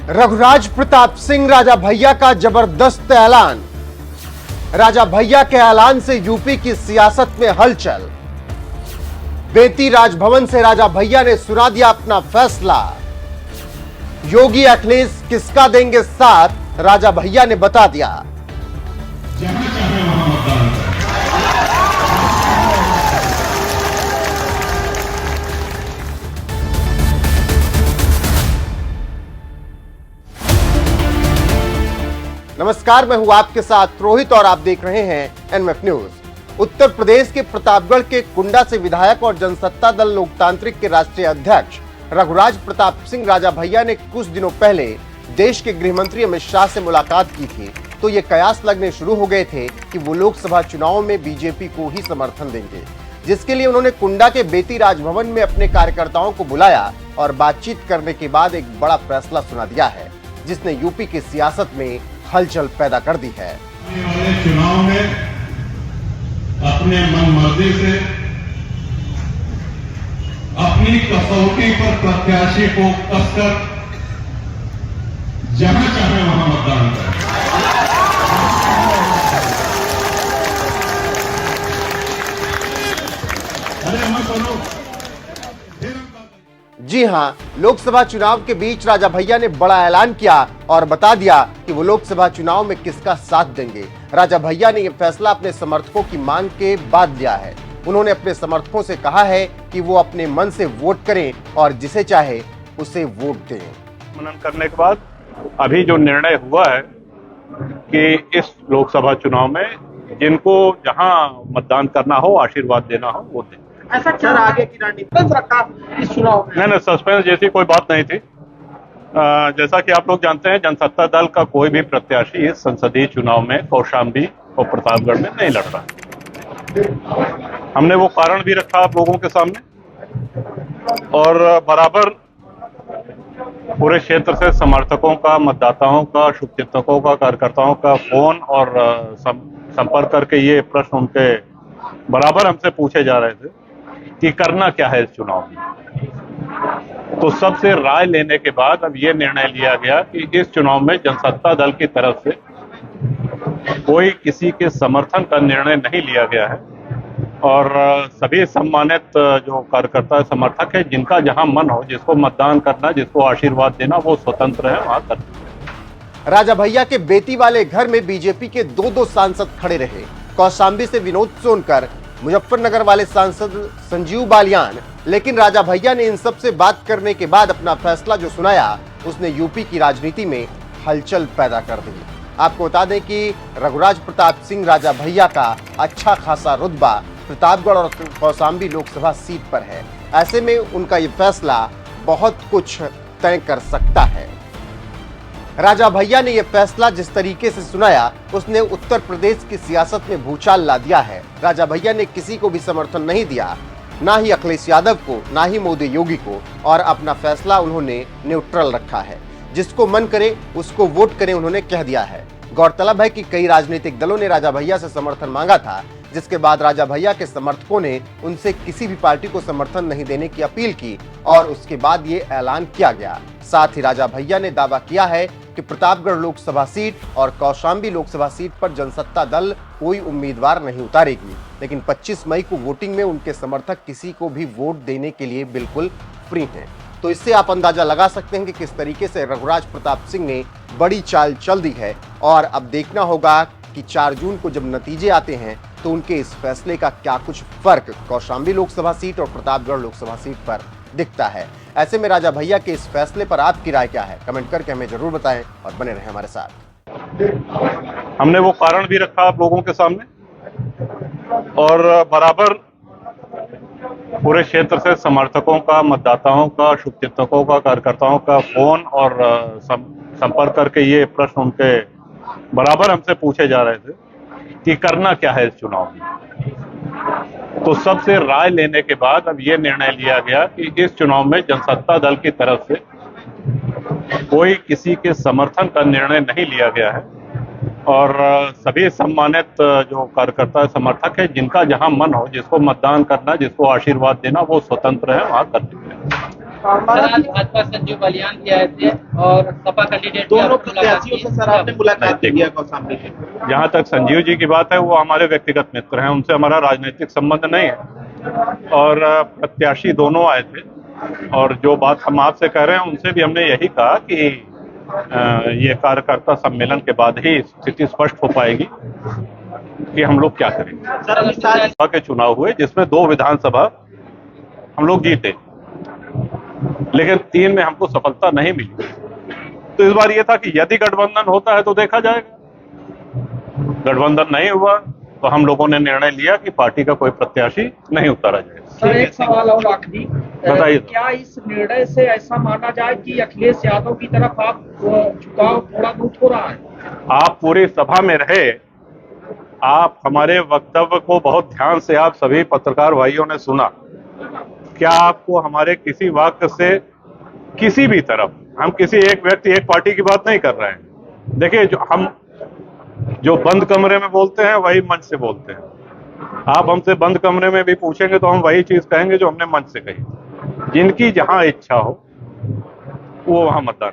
रघुराज प्रताप सिंह राजा भैया का जबरदस्त ऐलान। राजा भैया के ऐलान से यूपी की सियासत में हलचल। बेती राजभवन से राजा भैया ने सुना दिया अपना फैसला। योगी अखिलेश किसका देंगे साथ, राजा भैया ने बता दिया। जहां चाहे वहां मतदान करें। नमस्कार, मैं हूं आपके साथ रोहित और आप देख रहे हैं एनएमएफ न्यूज। उत्तर प्रदेश के प्रतापगढ़ के कुंडा से विधायक और जनसत्ता दल लोकतांत्रिक के राष्ट्रीय अध्यक्ष रघुराज प्रताप सिंह राजा भैया ने कुछ दिनों पहले देश के गृह मंत्री अमित शाह से मुलाकात की थी, तो ये कयास लगने शुरू हो गए थे कि वो लोकसभा चुनाव में बीजेपी को ही समर्थन देंगे, जिसके लिए उन्होंने कुंडा के बेती राजभवन में अपने कार्यकर्ताओं को बुलाया और बातचीत करने के बाद एक बड़ा फैसला सुना दिया है, जिसने यूपी की सियासत में हलचल पैदा कर दी है। आने वाले चुनाव में अपने मन मर्जी से अपनी कसौटी पर प्रत्याशी को कसकर जहां चाहे वहां मतदान करें। अरे मत बोलो। जी हां, लोकसभा चुनाव के बीच राजा भैया ने बड़ा ऐलान किया और बता दिया कि वो लोकसभा चुनाव में किसका साथ देंगे। राजा भैया ने यह फैसला अपने समर्थकों की मांग के बाद लिया है। उन्होंने अपने समर्थकों से कहा है कि वो अपने मन से वोट करें और जिसे चाहे उसे वोट दें। मनन करने के बाद अभी जो निर्णय हुआ है कि इस लोकसभा चुनाव में जिनको जहां मतदान करना हो, आशीर्वाद देना हो, वो दें। ऐसा क्या आगे की रणनीति रखा इस चुनाव में? नहीं, सस्पेंस जैसी कोई बात नहीं थी। जैसा कि आप लोग जानते हैं, जनसत्ता दल का कोई भी प्रत्याशी इस संसदीय चुनाव में कौशाम्बी और प्रतापगढ़ में नहीं लड़ रहा। हमने वो कारण भी रखा आप लोगों के सामने और बराबर पूरे क्षेत्र से समर्थकों का, मतदाताओं का, शुभचिंतकों का, कार्यकर्ताओं का फोन और संपर्क करके ये प्रश्न उनके बराबर हमसे पूछे जा रहे थे कि करना क्या है इस चुनाव में। तो सबसे राय लेने के बाद अब ये निर्णय लिया गया कि इस चुनाव में जनसत्ता दल की तरफ से कोई किसी के समर्थन का निर्णय नहीं लिया गया है और सभी सम्मानित जो कार्यकर्ता समर्थक है, जिनका जहां मन हो, जिसको मतदान करना, जिसको आशीर्वाद देना, वो स्वतंत्र है, वहां कर। राजा भैया के बेती वाले घर में बीजेपी के दो सांसद खड़े रहे। कौशाम्बी से विनोद सोनकर, मुजफ्फरनगर वाले सांसद संजीव बालियान। लेकिन राजा भैया ने इन सब से बात करने के बाद अपना फैसला जो सुनाया, उसने यूपी की राजनीति में हलचल पैदा कर दी। आपको बता दें कि रघुराज प्रताप सिंह राजा भैया का अच्छा खासा रुतबा प्रतापगढ़ और कौशाम्बी लोकसभा सीट पर है। ऐसे में उनका ये फैसला बहुत कुछ तय कर सकता है। राजा भैया ने यह फैसला जिस तरीके से सुनाया, उसने उत्तर प्रदेश की सियासत में भूचाल ला दिया है। राजा भैया ने किसी को भी समर्थन नहीं दिया, ना ही अखिलेश यादव को, ना ही मोदी योगी को, और अपना फैसला उन्होंने न्यूट्रल रखा है। जिसको मन करे उसको वोट करें, उन्होंने कह दिया है। गौरतलब है कि कई राजनीतिक दलों ने राजा भैया से समर्थन मांगा था, जिसके बाद राजा भैया के समर्थकों ने उनसे किसी भी पार्टी को समर्थन नहीं देने की अपील की और उसके बाद ये ऐलान किया गया। साथ ही राजा भैया ने दावा किया है कि प्रतापगढ़ लोकसभा सीट और कौशाम्बी लोकसभा सीट पर जनसत्ता दल कोई उम्मीदवार नहीं उतारेगी, लेकिन 25 मई को वोटिंग में उनके समर्थक किसी को भी वोट देने के लिए बिल्कुल फ्री हैं। तो इससे आप अंदाजा लगा सकते हैं कि किस तरीके से रघुराज प्रताप सिंह ने बड़ी चाल चल दी है। और अब देखना होगा कि 4 जून को जब नतीजे आते हैं तो उनके इस फैसले का क्या कुछ फर्क कौशाम्बी लोकसभा सीट और प्रतापगढ़ लोकसभा सीट पर दिखता है। ऐसे में राजा भैया के इस फैसले पर आपकी राय क्या है, कमेंट करके हमें जरूर बताएं और बने रहें हमारे साथ। हमने वो कारण भी रखा आप लोगों के सामने और बराबर पूरे क्षेत्र से समर्थकों का, मतदाताओं का, शुभचिंतकों का, कार्यकर्ताओं का फोन और संपर्क करके ये प्रश्न उनके बराबर हमसे पूछे जा रहे थे कि करना क्या है इस चुनाव में। तो सबसे राय लेने के बाद अब ये निर्णय लिया गया कि इस चुनाव में जनसत्ता दल की तरफ से कोई किसी के समर्थन का निर्णय नहीं लिया गया है और सभी सम्मानित जो कार्यकर्ता समर्थक है, जिनका जहां मन हो, जिसको मतदान करना, जिसको आशीर्वाद देना, वो स्वतंत्र है, वहां कर सकते हैं। सर, आज भाजपा संजीव बालियान भी आए थे और सपा कैंडिडेट दोनों प्रत्याशियों से सर आपने मुलाकात की है कौशाम्बी से? जहां तक संजीव जी की बात है, वो हमारे व्यक्तिगत मित्र हैं, उनसे हमारा राजनीतिक संबंध नहीं है। और प्रत्याशी दोनों आए थे, और जो बात हम आपसे कह रहे हैं उनसे भी हमने यही कहा कि ये कार्यकर्ता सम्मेलन के बाद ही स्थिति स्पष्ट हो पाएगी कि हम लोग क्या करेंगे। सर अभी सारे सभा के चुनाव हुए जिसमें 2 विधानसभा हम लोग जीते, लेकिन 3 में हमको सफलता नहीं मिली। तो इस बार ये था कि यदि गठबंधन होता है तो देखा जाएगा, गठबंधन नहीं हुआ तो हम लोगों ने निर्णय लिया कि पार्टी का कोई प्रत्याशी नहीं उतारा जाए। सर, एक सवाल और आखिरी, बताइए। क्या इस निर्णय से ऐसा माना जाए कि अखिलेश यादव की तरफ आप झुकाव थोड़ा बहुत हो रहा है? आप पूरी सभा में रहे, आप हमारे वक्तव्य को बहुत ध्यान से आप सभी पत्रकार भाइयों ने सुना। क्या आपको हमारे किसी वाक्य से किसी भी तरफ, हम किसी एक व्यक्ति एक पार्टी की बात नहीं कर रहे हैं। देखिए, जो बंद कमरे में बोलते हैं वही मंच से बोलते हैं। आप हमसे बंद कमरे में भी पूछेंगे तो हम वही चीज कहेंगे जो हमने मंच से कही। जिनकी जहां इच्छा हो वो वहां मतदान।